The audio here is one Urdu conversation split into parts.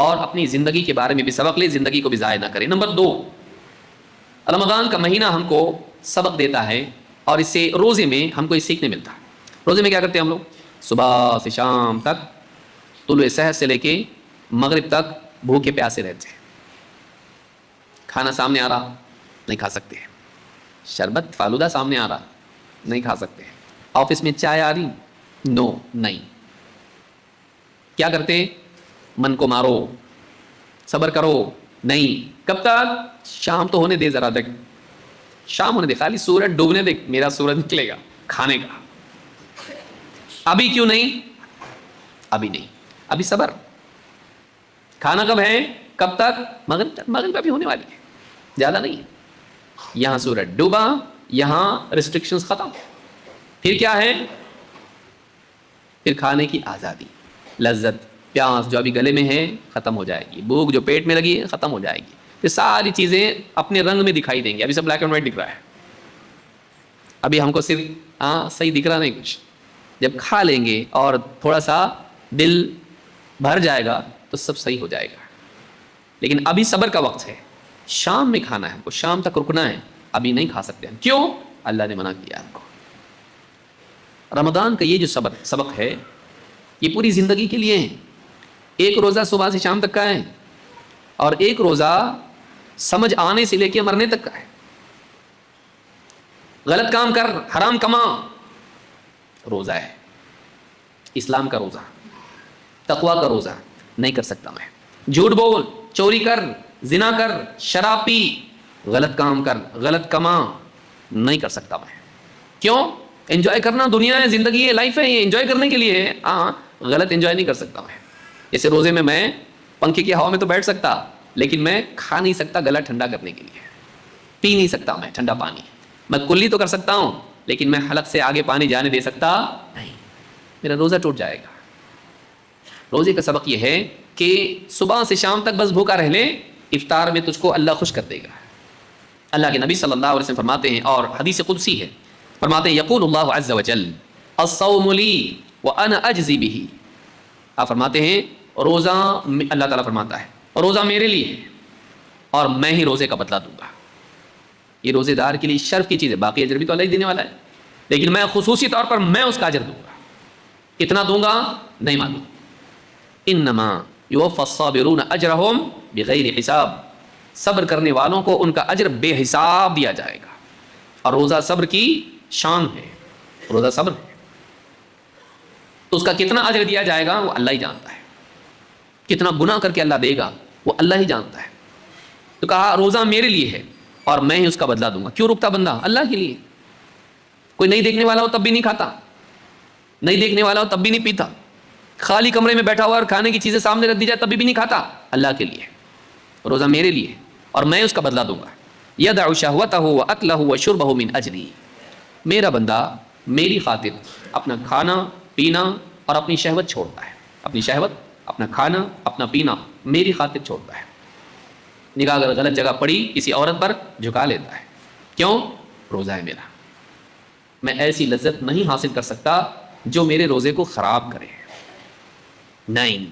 اور اپنی زندگی کے بارے میں بھی سبق لے, زندگی کو بھی ضائع نہ کرے. نمبر 2, رمضان کا مہینہ ہم کو سبق دیتا ہے, اور اس سے روزے میں ہم کو یہ سیکھنے ملتا ہے. روزے میں کیا کرتے ہیں ہم لوگ؟ صبح سے شام تک, طلوع سحر سے لے کے مغرب تک بھوکے پیاسے رہتے ہیں. کھانا سامنے آ رہا, نہیں کھا سکتے. شربت فالودہ سامنے آ رہا, نہیں کھا سکتے. آفس میں چائے آ رہی, نو, نہیں. کیا کرتے؟ من کو مارو, صبر کرو, نہیں. کب تک؟ شام تو ہونے دے, ذرا تک شام ہونے دے, خالی سورج ڈوبنے دے, میرا سورج نکلے گا کھانے کا. ابھی کیوں نہیں؟ ابھی نہیں, ابھی صبر. کھانا کب ہے؟ کب تک؟ مغرب تک. مغرب ابھی ہونے والی ہے, زیادہ نہیں ہے. یہاں سورج ڈوبا, یہاں ریسٹرکشنز ختم. پھر کیا ہے؟ پھر کھانے کی آزادی. لذت, پیاس جو ابھی گلے میں ہے ختم ہو جائے گی, بھوک جو پیٹ میں لگی ہے ختم ہو جائے گی. پھر ساری چیزیں اپنے رنگ میں دکھائی دیں گی. ابھی سب بلیک اینڈ وائٹ دکھ رہا ہے, ابھی ہم کو صرف صحیح دکھ رہا نہیں کچھ. جب کھا لیں گے اور تھوڑا سا دل بھر جائے گا تو سب صحیح ہو جائے گا. لیکن ابھی صبر کا وقت ہے, شام میں کھانا ہے ہم کو, شام تک رکنا ہے. ابھی نہیں کھا سکتے ہم. کیوں؟ اللہ نے منع کیا ہم کو. رمضان کا یہ جو سبق ہے یہ پوری زندگی کے لیے ہے. ایک روزہ صبح سے شام تک کا ہے, اور ایک روزہ سمجھ آنے سے لے کے مرنے تک کا ہے. غلط کام کر, حرام کما, روزہ ہے. اسلام کا روزہ, تقویٰ کا روزہ. نہیں کر سکتا میں. جھوٹ بول, چوری کر, زنا کر, شراب پی, غلط کام کر, غلط کما, نہیں کر سکتا میں. کیوں؟ انجوائے کرنا دنیا ہے, زندگی ہے, لائف ہے, یہ انجوائے کرنے کے لیے ہے. غلط انجوائے نہیں کر سکتا میں. جیسے روزے میں پنکھے کی ہوا میں تو بیٹھ سکتا, لیکن میں کھا نہیں سکتا گلا ٹھنڈا کرنے کے لیے. پی نہیں سکتا میں ٹھنڈا پانی. میں کلی تو کر سکتا ہوں, لیکن میں حلق سے آگے پانی جانے دے سکتا نہیں, میرا روزہ ٹوٹ جائے گا. روزے کا سبق یہ ہے کہ صبح سے شام تک بس بھوکا رہ لے, افطار میں تجھ کو اللہ خوش کر دے گا. اللہ کے نبی صلی اللہ علیہ وسلم فرماتے ہیں, اور حدیث قدسی ہے, فرماتے ہیں یقول اللہ عز وجل الصوم لی وانا اجزی بہ. آپ فرماتے ہیں روزہ, اللہ تعالیٰ فرماتا ہے روزہ میرے لیے ہے اور میں ہی روزے کا بدلہ دوں گا. یہ روزے دار کے لیے شرف کی چیز ہے, باقی اجر بھی تو اللہ ہی دینے والا ہے, لیکن میں خصوصی طور پر میں اس کا اجر دوں گا. کتنا دوں گا نہیں معلوم. انما یوفی الصابرون اجرہم بغیر حساب. صبر کرنے والوں کو ان کا اجر بے حساب دیا جائے گا. اور روزہ صبر کی شان ہے, روزہ صبر ہے. تو اس کا کتنا اجر دیا جائے گا وہ اللہ ہی جانتا ہے. کتنا گناہ کر کے اللہ دے گا وہ اللہ ہی جانتا ہے. تو کہا روزہ میرے لیے ہے اور میں ہی اس کا بدلہ دوں گا. کیوں رکتا بندہ؟ اللہ کے لیے. کوئی نہیں دیکھنے والا ہو تب بھی نہیں کھاتا, نہیں دیکھنے والا ہو تب بھی نہیں پیتا, خالی کمرے میں بیٹھا ہوا اور کھانے کی چیزیں سامنے رکھ دی جائے تب بھی نہیں کھاتا. اللہ کے لیے. روزہ میرے لیے اور میں اس کا بدلہ دوں گا. یدع شہوتہ واکلہ وشربہ من اجلی. میرا بندہ میری خاطر اپنا کھانا پینا اور اپنی شہوت چھوڑتا ہے. اپنی شہوت, اپنا کھانا, اپنا پینا میری خاطر چھوڑتا ہے. نگاہ اگر غلط جگہ پڑی کسی عورت پر جھکا لیتا ہے. کیوں؟ روزہ ہے میرا. میں ایسی لذت نہیں حاصل کر سکتا جو میرے روزے کو خراب کرے. نہیں,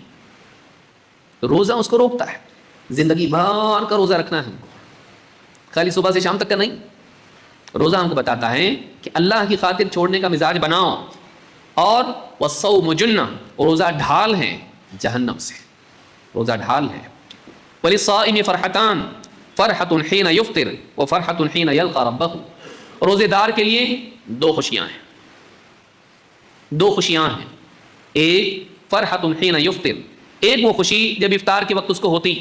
روزہ اس کو روکتا ہے. زندگی بھر کا روزہ رکھنا ہے ہم کو, خالی صبح سے شام تک کا نہیں. روزہ ہم کو بتاتا ہے کہ اللہ کی خاطر چھوڑنے کا مزاج بناؤ. اور والصوم جنہ, روزہ ڈھال ہے جہنم سے. روزہ ڈھال ہے. وللصائم فرحتان, فرحۃ حین یفطر وفرحۃ حین یلقى ربہ. روزے دار کے لیے دو خوشیاں ہیں, دو خوشیاں ہیں. ایک فرحۃ حین یفطر, ایک وہ خوشی جب افطار کے وقت اس کو ہوتی,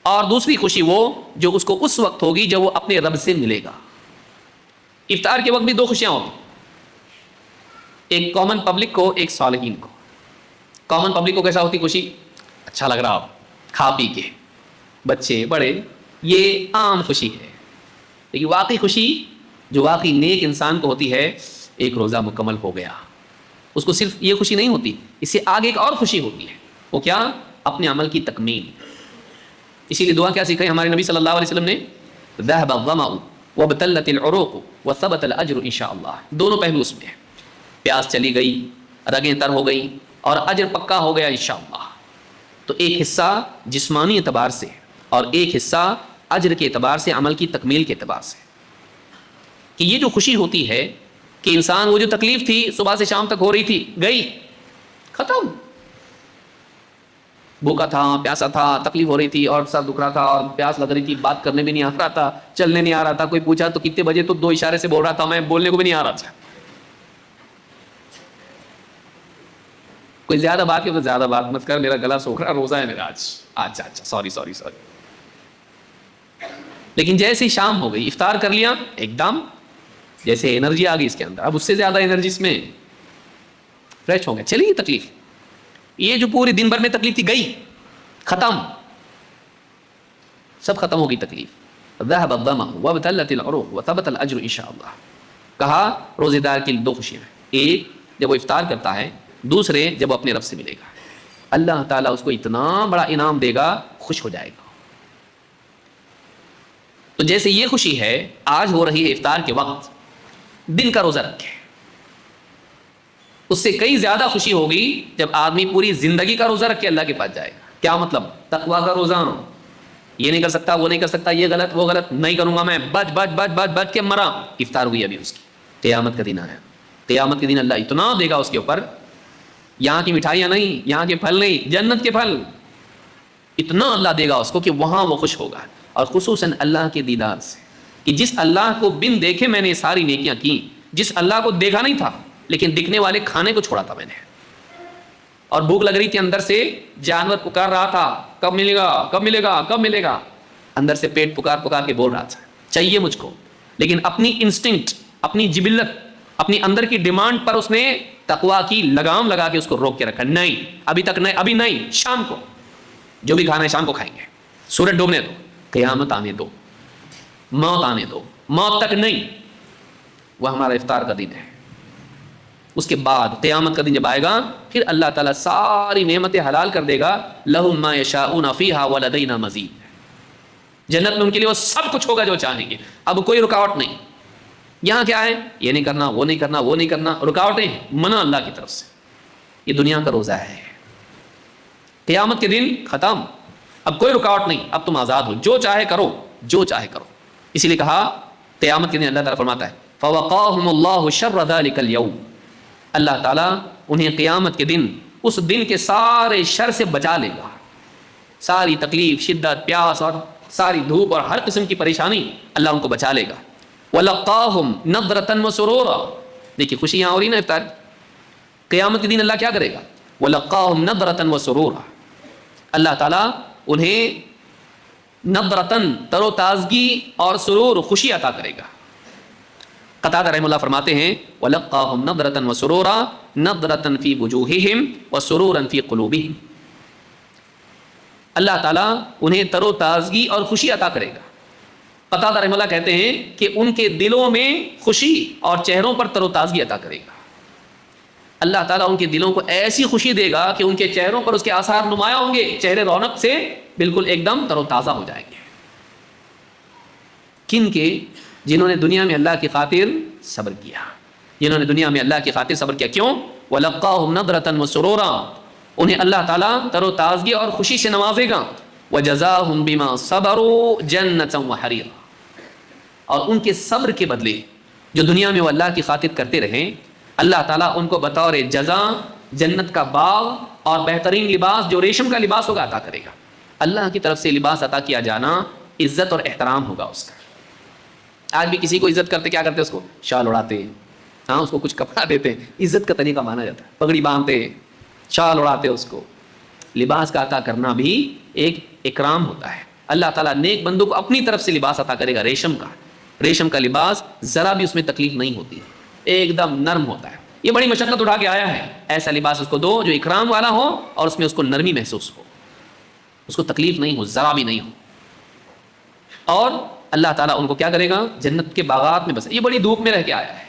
اور دوسری خوشی وہ جو اس کو اس وقت ہوگی جب وہ اپنے رب سے ملے گا. افطار کے وقت بھی دو خوشیاں ہوتی, ایک کامن پبلک کو, ایک صالحین کو. کامن پبلک کو کیسا ہوتی خوشی؟ اچھا لگ رہا ہو کھا پی کے, بچے بڑے, یہ عام خوشی ہے. لیکن واقعی خوشی جو واقعی نیک انسان کو ہوتی ہے, ایک روزہ مکمل ہو گیا, اس کو صرف یہ خوشی نہیں ہوتی, اس سے آگے ایک اور خوشی ہوتی ہے. وہ کیا؟ اپنے عمل کی تکمیل. اسی لیے دعا کیا سکھائی ہمارے نبی صلی اللہ علیہ وسلم نے؟ ذهب الظمأ وابتلت العروق وثبت الاجر انشاءاللہ. دونوں پہلو اس میں ہیں. پیاس چلی گئی, رگیں تر ہو گئی, اور اجر پکا ہو گیا انشاءاللہ. تو ایک حصہ جسمانی اعتبار سے اور ایک حصہ اجر کے اعتبار سے، عمل کی تکمیل کے اعتبار سے، کہ یہ جو خوشی ہوتی ہے کہ انسان وہ جو تکلیف تھی صبح سے شام تک ہو رہی تھی، گئی، ختم، بھوکا تھا، پیاسا تھا، تکلیف ہو رہی تھی اور سر دکھ رہا تھا اور پیاس لگ رہی تھی، بات کرنے بھی نہیں آ رہا تھا، چلنے نہیں آ رہا تھا، کوئی پوچھا تو کتنے بجے، تو 2 اشارے سے بول رہا تھا، میں بولنے کو بھی نہیں آ رہا تھا، کوئی زیادہ بات کی تو زیادہ بات مت کر، میرا گلا سوکھ رہا، روزہ ہے میرا آج، اچھا سوری، لیکن جیسے ہی شام ہو گئی، افطار کر لیا، ایک دم جیسے انرجی آ گئی اس کے اندر، اب اس سے زیادہ انرجی اس میں، فریش ہو گیا، چلی گئی تکلیف، یہ جو پورے دن بھر میں تکلیف تھی گئی، ختم، سب ختم ہو گئی تکلیف، ذهب الظمأ وابتلت العروق وثبت الاجر ان شاء اللہ. کہا روزے دار کے لیے 2 خوشیاں ہیں، ایک جب وہ افطار کرتا ہے، دوسرے جب وہ اپنے رب سے ملے گا، اللہ تعالیٰ اس کو اتنا بڑا انعام دے گا، خوش ہو جائے گا. تو جیسے یہ خوشی ہے آج ہو رہی ہے افطار کے وقت، دن کا روزہ رکھے، اس سے کئی زیادہ خوشی ہوگی جب آدمی پوری زندگی کا روزہ رکھ کے اللہ کے پاس جائے گا. کیا مطلب؟ تقویٰ کا روزہ، یہ نہیں کر سکتا، وہ نہیں کر سکتا، یہ غلط، وہ غلط نہیں کروں گا میں، بچ کے مرا، افطار ہوئی ابھی اس کی، قیامت کا دن آیا، قیامت کے دن اللہ اتنا دے گا اس کے اوپر، یہاں کی مٹھائیاں نہیں، یہاں کے پھل نہیں، جنت کے پھل، اتنا اللہ دے گا اس کو کہ وہاں وہ خوش ہوگا. اور خصوصاً اللہ کے دیدار سے، کہ جس اللہ کو بن دیکھے میں نے ساری نیکیاں کی، جس اللہ کو دیکھا نہیں تھا لیکن دکھنے والے کھانے کو چھوڑا تھا میں نے، اور بھوک لگ رہی تھی، اندر سے جانور پکار رہا تھا، کب ملے گا، کب ملے گا، کب ملے گا، اندر سے پیٹ پکار کے بول رہا تھا چاہیے مجھ کو، لیکن اپنی انسٹنکٹ، اپنی جبلت، اپنی اندر کی ڈیمانڈ پر اس نے تقویٰ کی لگام لگا کے اس کو روک کے رکھا، نہیں ابھی تک نہیں، ابھی نہیں، شام کو جو بھی کھانا ہے شام کو کھائیں گے، سورج ڈوبنے دو، قیامت آنے دو، موت آنے دو، موت تک نہیں، وہ ہمارا افطار کا دن ہے. اس کے بعد قیامت کا دن جب آئے گا، پھر اللہ تعالیٰ ساری نعمتیں حلال کر دے گا، لَهُم مَّا يَشَاءُونَ فِيهَا وَلَدَيْنَا مَزِيدٌ، جنت میں ان کے لیے وہ سب کچھ ہوگا جو چاہیں گے، اب کوئی رکاوٹ نہیں. یہاں کیا ہے؟ یہ نہیں کرنا، وہ نہیں کرنا، وہ نہیں کرنا، رکاوٹیں ہیں، منع اللہ کی طرف سے. یہ دنیا کا روزہ ہے، قیامت کے دن ختم، اب کوئی رکاوٹ نہیں، اب تم آزاد ہو، جو چاہے کرو، جو چاہے کرو. اسی لیے کہا قیامت کے دن اللہ تعالیٰ فرماتا ہے فَوَقَاهُمُ اللَّهُ شَرَّ ذَلِكَ الْيَوْمِ، اللہ تعالیٰ انہیں قیامت کے دن اس دن کے سارے شر سے بچا لے گا، ساری تکلیف، شدت، پیاس اور ساری دھوپ اور ہر قسم کی پریشانی اللہ ان کو بچا لے گا. وَلَقَّاهُمْ نَضْرَةً وَسُرُورًا، دیکھیے خوشی یہاں ہو رہی نا افطار، قیامت کے دن اللہ کیا کرے گا؟ وَلَقَّاهُمْ نَضْرَةً وَسُرُورًا، اللہ تعالیٰ انہیں نضرتن، تر و تازگی اور سرور، خوشی عطا کرے گا. قتادہ رحمہ اللہ فرماتے ہیں وَلَقَّاهُمْ نَضْرَةً وَسُرُورًا نَضْرَةً فِي وُجُوهِهِمْ وَسُرُورًا فِي قُلُوبِهِمْ، اللہ تعالیٰ انہیں تر و تازگی اور خوشی عطا کرے گا. قتادہ رحمہ اللہ کہتے ہیں کہ ان کے دلوں میں خوشی اور چہروں پر تر و تازگی عطا کرے گا. اللہ تعالیٰ ان کے دلوں کو ایسی خوشی دے گا کہ ان کے چہروں پر اس کے آثار نمایاں ہوں گے، چہرے رونق سے بالکل ایک دم تر و تازہ ہو جائیں گے. کن کے؟ جنہوں نے دنیا میں اللہ کی خاطر صبر کیا، جنہوں نے دنیا میں اللہ کی خاطر صبر کیا. کیوں؟ وَلَقَّاهُمْ نَضْرَةً وَسُرُورًا، انہیں اللہ تعالیٰ تر و تازگی اور خوشی سے نوازے گا. وَجَزَاهُمْ بِمَا صَبَرُوا جَنَّةً وَحَرِيرًا، اور ان کے صبر کے بدلے جو دنیا میں وہ اللہ کی خاطر کرتے رہیں، اللہ تعالیٰ ان کو بطور جزا جنت کا باغ اور بہترین لباس جو ریشم کا لباس ہوگا عطا کرے گا. اللہ کی طرف سے لباس عطا کیا جانا عزت اور احترام ہوگا اس کا. آج بھی کسی کو عزت کرتے کیا کرتے؟ اس کو شال اڑاتے، ہاں اس کو کچھ کپڑا دیتے، عزت کا طریقہ مانا جاتا ہے، پگڑی باندھتے، شال اڑاتے، اس کو لباس کا عطا کرنا بھی ایک اکرام ہوتا ہے. اللہ تعالیٰ نیک بندوں کو اپنی طرف سے لباس عطا کرے گا، ریشم کا لباس، ذرا بھی اس میں تکلیف نہیں ہوتی، ایک دم نرم ہوتا ہے. یہ بڑی مشقت اٹھا کے آیا ہے، ایسا لباس اس کو دو جو اکرام والا ہو اور اس میں اس کو نرمی محسوس ہو، اس کو تکلیف نہیں ہو، ذرا بھی نہیں ہو. اور اللہ تعالیٰ ان کو کیا کرے گا؟ جنت کے باغات میں بس. یہ بڑی دھوپ میں رہ کے آیا ہے،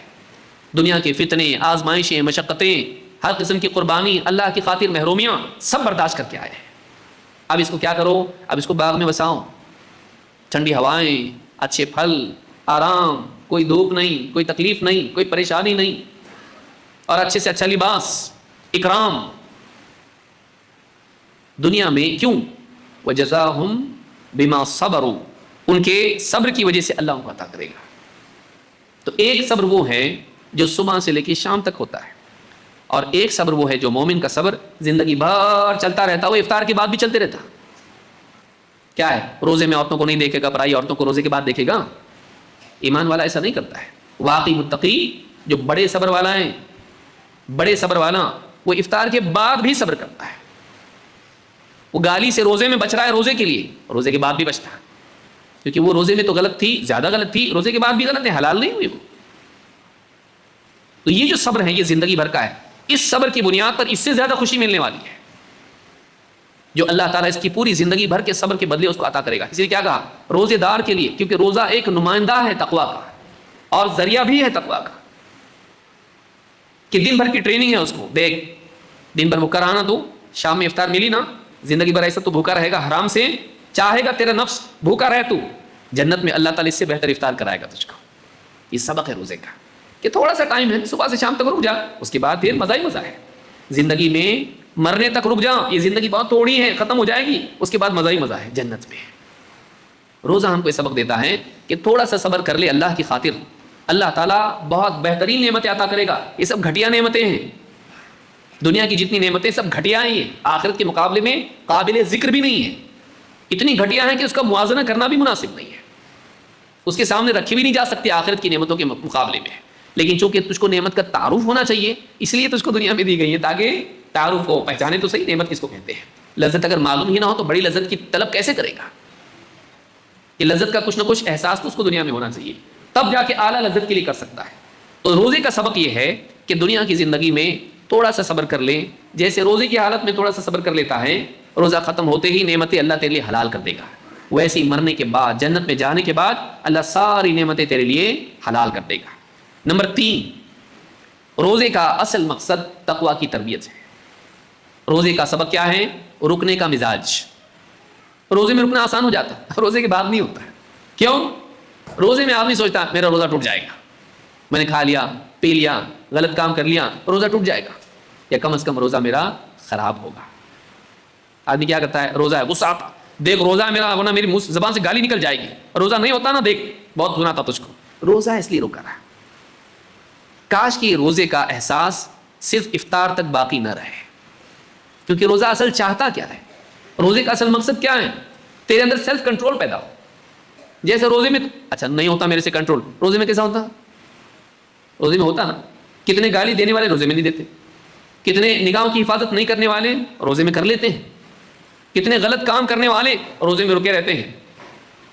دنیا کے فتنے، آزمائشیں، مشقتیں، ہر قسم کی قربانی، اللہ کی خاطر محرومیاں سب برداشت کر کے آئے ہیں. اب اس کو کیا کرو؟ اب اس کو باغ میں بساؤ، ٹھنڈی ہوائیں، اچھے پھل، آرام، کوئی دھوپ نہیں، کوئی تکلیف نہیں، کوئی پریشانی نہیں، اور اچھے سے اچھا لباس، اکرام. دنیا میں. کیوں؟ وجزاہم بما صبروا، ان کے صبر کی وجہ سے اللہ ان کو عطا کرے گا. تو ایک صبر وہ ہے جو صبح سے لے کے شام تک ہوتا ہے، اور ایک صبر وہ ہے جو مومن کا صبر زندگی بھر چلتا رہتا، وہ افطار کے بعد بھی چلتے رہتا. کیا ہے؟ روزے میں عورتوں کو نہیں دیکھے گا، پرائی عورتوں کو روزے کے بعد دیکھے گا. ایمان والا ایسا نہیں کرتا ہے. واقعی متقی جو بڑے صبر والا ہیں، بڑے صبر والا، وہ افطار کے بعد بھی صبر کرتا ہے. وہ گالی سے روزے میں بچ رہا ہے، روزے کے لیے، روزے کے بعد بھی بچتا ہے، کیونکہ وہ روزے میں تو غلط تھی، زیادہ غلط تھی، روزے کے بعد بھی غلط ہے، حلال نہیں ہوئی وہ. تو یہ جو صبر ہے یہ زندگی بھر کا ہے. اس صبر کی بنیاد پر اس سے زیادہ خوشی ملنے والی ہے جو اللہ تعالیٰ اس کی پوری زندگی بھر کے صبر کے بدلے اس کو عطا کرے گا. اس لیے کیا کہا؟ روزے دار کے لیے، کیونکہ روزہ ایک نمائندہ ہے تقویٰ کا اور ذریعہ بھی ہے تقویٰ کا، کہ دن بھر کی ٹریننگ ہے اس کو. دیکھ، دن بھر بھوکا رہا نا تو شام میں افطار ملی نا، زندگی بھر ایسا تو بھوکا رہے گا حرام سے، چاہے گا تیرا نفس بھوکا رہے تو جنت میں اللہ تعالیٰ اس سے بہتر افطار کرائے گا تجھ کو. یہ سبق ہے روزے کا کہ تھوڑا سا ٹائم ہے، صبح سے شام تک رک جا، اس کے بعد پھر مزہ ہی مزہ ہے. زندگی میں مرنے تک رک جا، یہ زندگی بہت تھوڑی ہے، ختم ہو جائے گی، اس کے بعد مزہ ہی مزہ ہے جنت میں. روزہ ہم کو یہ سبق دیتا ہے کہ تھوڑا سا صبر کر لے اللہ کی خاطر، اللہ تعالیٰ بہت بہترین نعمتیں عطا کرے گا. یہ سب گھٹیا نعمتیں ہیں، دنیا کی جتنی نعمتیں سب گھٹیا ہی ہیں، آخرت کے مقابلے میں قابل ذکر بھی نہیں ہے. اتنی گھٹیا ہیں کہ اس کا موازنہ کرنا بھی مناسب نہیں ہے، اس کے سامنے رکھی بھی نہیں جا سکتی آخرت کی نعمتوں کے مقابلے میں. لیکن چونکہ تجھ کو نعمت کا تعارف ہونا چاہیے، اس لیے تجھ کو دنیا میں دی گئی ہے تاکہ تعارف ہو، پہچانے تو صحیح نعمت کس کو کہتے ہیں. لذت اگر معلوم ہی نہ ہو تو بڑی لذت کی طلب کیسے کرے گا؟ کہ لذت کا کچھ نہ کچھ احساس تو اس کو دنیا میں ہونا چاہیے، تب جا کے اعلیٰ لذت کے لیے کر سکتا ہے. تو روزے کا سبق یہ ہے کہ دنیا کی زندگی میں تھوڑا سا صبر کر لیں. جیسے روزے کی حالت میں تھوڑا سا صبر کر لیتا ہے، روزہ ختم ہوتے ہی نعمتیں اللہ تیرے لیے حلال کر دے گا. ویسے ہی مرنے کے بعد، جنت میں جانے کے بعد اللہ ساری نعمتیں تیرے لیے حلال کر دے گا. نمبر 3، روزے کا اصل مقصد تقویٰ کی تربیت ہے. روزے کا سبق کیا ہے؟ رکنے کا مزاج. روزے میں رکنا آسان ہو جاتا ہے، روزے کے بعد نہیں ہوتا ہے. کیوں؟ روزے میں آدمی سوچتا ہے میرا روزہ ٹوٹ جائے گا، میں نے کھا لیا، پی لیا، غلط کام کر لیا، روزہ ٹوٹ جائے گا، یا کم از کم روزہ میرا خراب ہوگا. آدمی کیا کرتا ہے؟ روزہ ہے، غصہ آتا، دیکھ روزہ ہے میرا، ورنہ میری منہ زبان سے گالی نکل جائے گی. روزہ نہیں ہوتا نا، دیکھ بہت گناہ تھا تجھ کو. روزہ ہے اس لیے رکا رہا. کاش کہ روزے کا احساس صرف افطار تک باقی نہ رہے، کیونکہ روزہ اصل چاہتا کیا ہے؟ روزے کا اصل مقصد کیا ہے؟ تیرے اندر سیلف کنٹرول پیدا ہو. جیسے روزے میں اچھا نہیں ہوتا میرے سے کنٹرول، روزے میں کیسا ہوتا؟ روزے میں ہوتا نا. کتنے گالی دینے والے روزے میں نہیں دیتے، کتنے نگاہوں کی حفاظت نہیں کرنے والے روزے میں کر لیتے ہیں، کتنے غلط کام کرنے والے روزے میں رکے رہتے ہیں.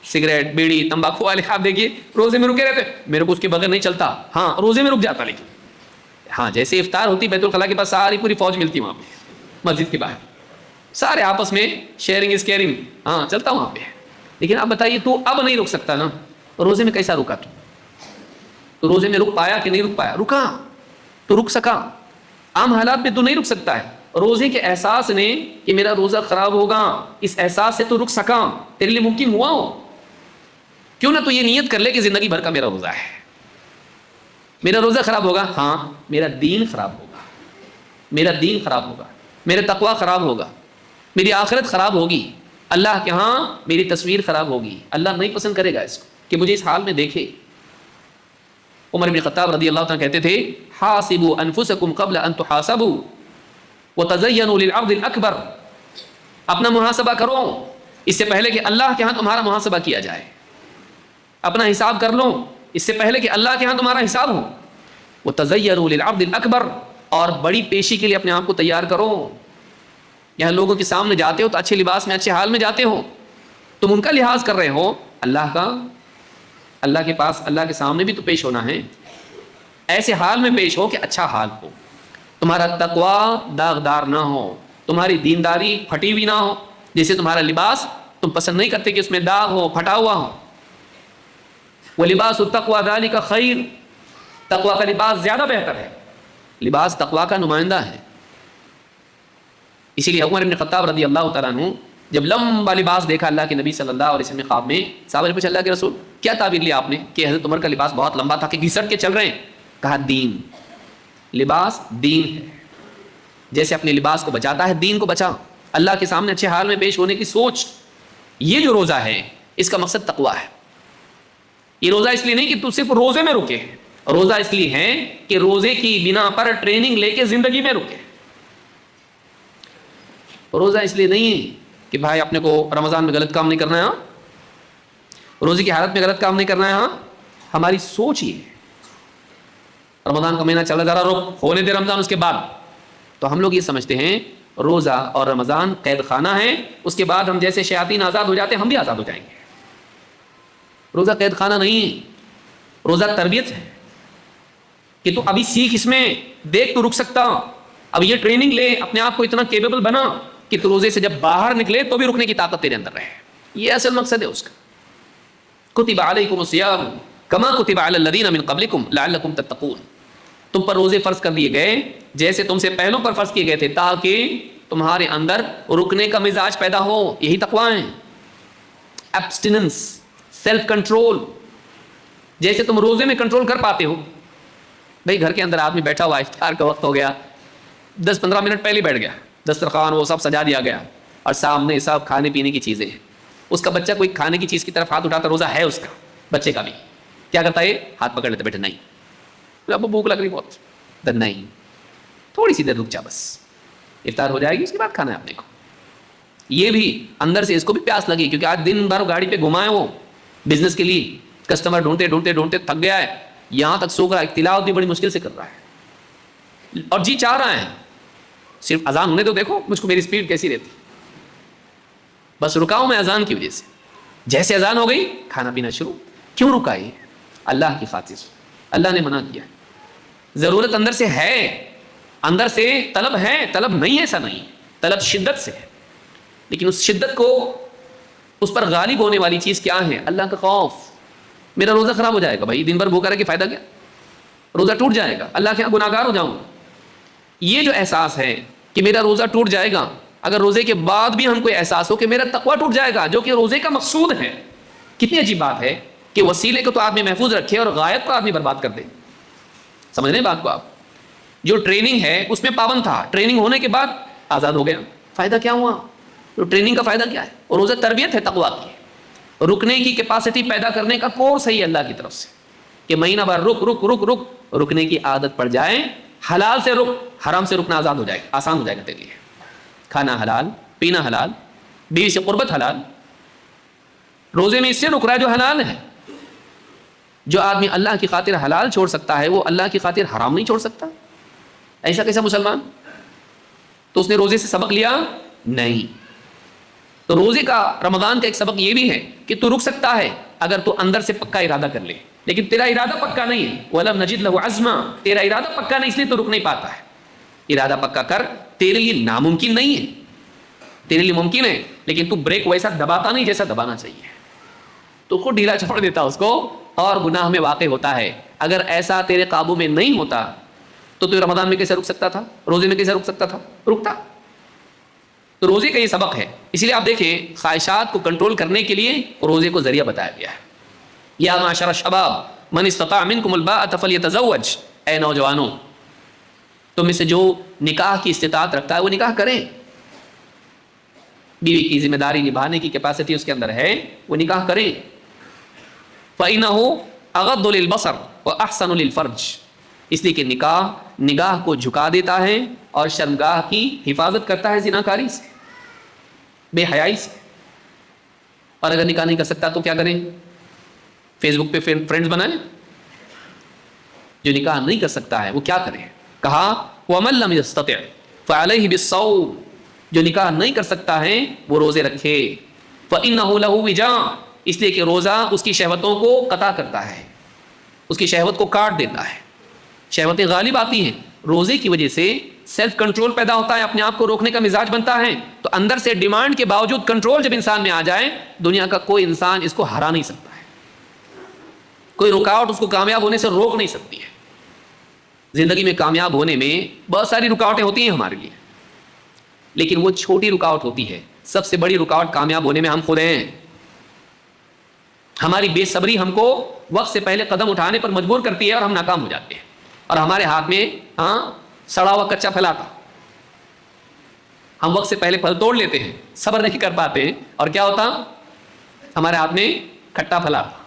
سگریٹ، بیڑی، تمباکو والے آپ دیکھیے روزے میں رکے رہتے ہیں، میرے کو اس کے بغیر نہیں چلتا. ہاں روزے میں رک جاتا، لیکن ہاں جیسے افطار ہوتی بیت الخلاء کے پاس ساری پوری فوج ملتی وہاں پہ مسجد کے باہر، سارے آپس میں شیئرنگ از کیئرنگ، ہاں چلتا وہاں پہ. لیکن اب بتائیے تو اب نہیں رک سکتا نا، روزے میں کیسا رکا تو روزے میں رک پایا کہ نہیں رک پایا؟ رکا تو رک سکا. عام حالات میں تو نہیں رک سکتا ہے. روزے کے احساس نے کہ میرا روزہ خراب ہوگا، اس احساس سے تو رک سکا. تیرے لیے ممکن ہوا ہو؟ کیوں نہ تو یہ نیت کر لے کہ زندگی بھر کا میرا روزہ ہے، میرا روزہ خراب ہوگا، ہاں میرا دین خراب ہوگا، میرا دین خراب ہوگا، میرا تقویٰ خراب ہوگا، میری آخرت خراب ہوگی، اللہ کے ہاں میری تصویر خراب ہوگی. اللہ نہیں پسند کرے گا اس کو کہ مجھے اس حال میں دیکھے. عمر بن خطاب رضی اللہ عنہ کہتے تھے حاسبوا انفسکم قبل ان تحاسبوا وتزینوا للعرض الاکبر. اپنا محاسبہ کرو اس سے پہلے کہ اللہ کے ہاں تمہارا محاسبہ کیا جائے. اپنا حساب کر لو اس سے پہلے کہ اللہ کے ہاں تمہارا حساب ہو. وتزینوا للعرض الاکبر، اور بڑی پیشی کے لیے اپنے آپ کو تیار کرو. یہاں لوگوں کے سامنے جاتے ہو تو اچھے لباس میں، اچھے حال میں جاتے ہو، تم ان کا لحاظ کر رہے ہو، اللہ کا، اللہ کے پاس، اللہ کے سامنے بھی تو پیش ہونا ہے. ایسے حال میں پیش ہو کہ اچھا حال ہو، تمہارا تقویٰ داغدار نہ ہو، تمہاری دینداری پھٹی ہوئی نہ ہو. جیسے تمہارا لباس تم پسند نہیں کرتے کہ اس میں داغ ہو، پھٹا ہوا ہو. وَلِبَاسُ التَّقْوَىٰ ذَلِكَ خَيْرٌ، تقویٰ کا لباس زیادہ بہتر ہے. لباس تقویٰ کا نمائندہ ہے. اسی لیے عمر بن خطاب رضی اللہ تعالیٰ عنہ جب لمبا لباس دیکھا اللہ کے نبی صلی اللہ علیہ وسلم خواب میں، صحابہ نے پوچھا اللہ کے رسول کیا تعبیر لیا آپ نے کہ حضرت عمر کا لباس بہت لمبا تھا کہ گھسٹ کے چل رہے ہیں؟ کہا دین، لباس دین ہے. جیسے اپنے لباس کو بچاتا ہے، دین کو بچا. اللہ کے سامنے اچھے حال میں پیش ہونے کی سوچ. یہ جو روزہ ہے اس کا مقصد تقویٰ ہے. یہ روزہ اس لیے نہیں کہ تو صرف روزے میں رکے, روزہ اس لیے ہے کہ روزے کی بنا پر ٹریننگ لے کے زندگی میں رکے. روزہ اس لیے نہیں ہے کہ بھائی اپنے کو رمضان میں غلط کام نہیں کرنا ہے, ہاں روزے کی حالت میں غلط کام نہیں کرنا ہے, ہاں ہماری سوچ یہ ہے رمضان کا مہینہ چلا جا رہا, رک ہونے دے رمضان, اس کے بعد. تو ہم لوگ یہ سمجھتے ہیں روزہ اور رمضان قید خانہ ہے, اس کے بعد ہم جیسے شیاطین آزاد ہو جاتے ہیں ہم بھی آزاد ہو جائیں گے. روزہ قید خانہ نہیں ہے, روزہ تربیت ہے کہ تو ابھی سیکھ, اس میں دیکھ تو رک سکتا, اب یہ ٹریننگ لے, اپنے آپ کو اتنا کیپیبل بنا کہ تو روزے سے جب باہر نکلے تو بھی رکنے کی طاقت تیرے اندر رہے. یہ اصل مقصد ہے اس کا. کتب علیکم الصیام کما کتب علی الذین من قبلکم لعلکم تتقون. تم پر روزے فرض کر دیے گئے جیسے تم سے پہلوں پر فرض کیے گئے تھے تاکہ تمہارے اندر رکنے کا مزاج پیدا ہو. یہی تقویٰ ہے, ایبسٹیننس, سیلف کنٹرول. جیسے تم روزے میں کنٹرول کر پاتے ہو, بھئی گھر کے اندر آدمی بیٹھا ہوا, افطار کا وقت ہو گیا, 10-15 منٹ پہلے بیٹھ گیا, دسترخوان وہ سب سجا دیا گیا اور سامنے سب کھانے پینے کی چیزیں ہیں. اس کا بچہ کوئی کھانے کی چیز کی طرف ہاتھ اٹھاتا, روزہ ہے اس کا بچے کا بھی, کیا کرتا ہے ہاتھ پکڑ لیتا, بیٹھے نہیں اب بھوک لگ رہی بہت, نہیں تھوڑی سی دیر رک جا, بس افطار ہو جائے گی اس کے بعد کھانا ہے اپنے کو. یہ بھی اندر سے اس کو بھی پیاس لگی کیونکہ آج دن بھر گاڑی پہ گھمائے وہ بزنس کے لیے, کسٹمر ڈھونڈتے ڈھونڈتے ڈھونڈتے تھک گیا ہے, یہاں تک سو رہا ہے, تلاوت بھی بڑی مشکل سے کر رہا ہے اور جی چاہ رہا ہے صرف اذان ہونے تو دیکھو مجھ کو میری سپیڈ کیسی رہتی, بس رکا ہوں میں اذان کی وجہ سے. جیسے اذان ہو گئی کھانا پینا شروع. کیوں رکا یہ؟ اللہ کی خاطر, اللہ نے منع کیا. ضرورت اندر سے ہے, اندر سے طلب ہے, طلب نہیں ایسا نہیں, طلب شدت سے ہے, لیکن اس شدت کو, اس پر غالب ہونے والی چیز کیا ہے؟ اللہ کا خوف. میرا روزہ خراب ہو جائے گا, بھائی دن بھر بھوکا رہ کے فائدہ کیا, روزہ ٹوٹ جائے گا, اللہ کے یہاں گناہگار ہو جاؤں گا. یہ جو احساس ہے کہ میرا روزہ ٹوٹ جائے گا, اگر روزے کے بعد بھی ہم کو احساس ہو کہ میرا تقویٰ ٹوٹ جائے گا جو کہ روزے کا مقصود ہے. کتنی عجیب بات ہے کہ وسیلے کو تو آدمی محفوظ رکھے اور غایت کو آدمی برباد کر دے. سمجھ رہے ہیں بات کو آپ؟ جو ٹریننگ ہے اس میں پابند تھا, ٹریننگ ہونے کے بعد آزاد ہو گیا, فائدہ کیا ہوا؟ تو ٹریننگ کا فائدہ کیا ہے؟ اور روزہ تربیت ہے تقویٰ کی, رکنے کی کیپیسٹی پیدا کرنے کا کورس ہے یہ اللہ کی طرف سے کہ مہینہ بھر رک رک رک رک, رکنے کی عادت پڑ جائے, حلال سے رک, حرام سے رکنا آزاد ہو جائے گا, آسان ہو جائے گا تیرے لیے. کھانا حلال, پینا حلال, بیوی سے قربت حلال. روزے میں اس سے رک رہا ہے جو حلال ہے. جو آدمی اللہ کی خاطر حلال چھوڑ سکتا ہے وہ اللہ کی خاطر حرام نہیں چھوڑ سکتا. ایسا کیسا مسلمان؟ تو اس نے روزے سے سبق لیا نہیں. تو روزے کا, رمضان کا ایک سبق یہ بھی ہے کہ تو رک سکتا ہے اگر تو اندر سے پکا ارادہ کر لے, لیکن تیرا ارادہ پکا نہیں ہے. وَلَمْ نَجِدْ لَهُ عَزْمًا, تیرا ارادہ پکا نہیں اس لیے تو رک نہیں پاتا ہے. ارادہ پکا کر, تیرے لیے ناممکن نہیں ہے, تیرے لیے ممکن ہے, لیکن تو بریک ویسا دباتا نہیں جیسا دبانا چاہیے, تو خود ڈھیلا چھوڑ دیتا اس کو اور گناہ میں واقع ہوتا ہے. اگر ایسا تیرے قابو میں نہیں ہوتا تو رمضان میں کیسے رک سکتا تھا, روزے میں کیسے رک سکتا تھا؟ رکتا. تو روزے کا یہ سبق ہے. اس لیے آپ دیکھیں خواہشات کو کنٹرول کرنے کے لیے روزے کو ذریعہ بتایا گیا ہے. یا معاشر الشباب من استطاع منکم الباءۃ فلیتزوج, اے نوجوانوں تم میں سے جو نکاح کی استطاعت رکھتا ہے وہ نکاح کریں. بیوی کی ذمہ داری نبھانے کی کیپیسٹی اس کے اندر ہے, وہ نکاح کریں. فَإِنَّهُ أَغَضُّ لِلْبَصَرِ وَأَحْسَنُ لِلْفَرْجِ, اس لیے کہ نکاح نگاہ کو جھکا دیتا ہے اور شرمگاہ کی حفاظت کرتا ہے زناکاری سے, بے حیائی سے. اور اگر نکاح نہیں کر سکتا تو کیا کریں؟ فیس بک پہ فرینڈز بنائیں. جو نکاح نہیں کر سکتا ہے وہ کیا کرے؟ کہا وَمَن لَّمْ يَسْتَطِعْ فَعَلَيْهِ بِالصَّوْمِ, جو نکاح نہیں کر سکتا ہے وہ روزے رکھے. فَإِنَّهُ لَهُ وِجَاءٌ, اس لیے کہ روزہ اس کی شہوتوں کو قطع کرتا ہے, اس کی شہوت کو کاٹ دیتا ہے. شہوتیں غالب آتی ہیں, روزے کی وجہ سے سیلف کنٹرول پیدا ہوتا ہے, اپنے آپ کو روکنے کا مزاج بنتا ہے. تو اندر سے ڈیمانڈ کے باوجود کنٹرول جب انسان میں آ جائے, دنیا کا کوئی انسان اس کو ہرا نہیں سکتا ہے, کوئی رکاوٹ اس کو کامیاب ہونے سے روک نہیں سکتی ہے. زندگی میں کامیاب ہونے میں بہت ساری رکاوٹیں ہوتی ہیں ہمارے لیے, لیکن وہ چھوٹی رکاوٹ ہوتی ہے. سب سے بڑی رکاوٹ کامیاب ہونے میں ہم خود ہیں. ہماری بے صبری ہم کو وقت سے پہلے قدم اٹھانے پر مجبور کرتی ہے اور ہم ناکام ہو جاتے ہیں, اور ہمارے ہاتھ میں سڑا ہوا کچا پھیلاتا, ہم وقت سے پہلے پھل توڑ لیتے ہیں، صبر نہیں کر پاتے، اور کیا ہوتا؟ ہمارے ہاتھ میں کھٹا پھلا تھا،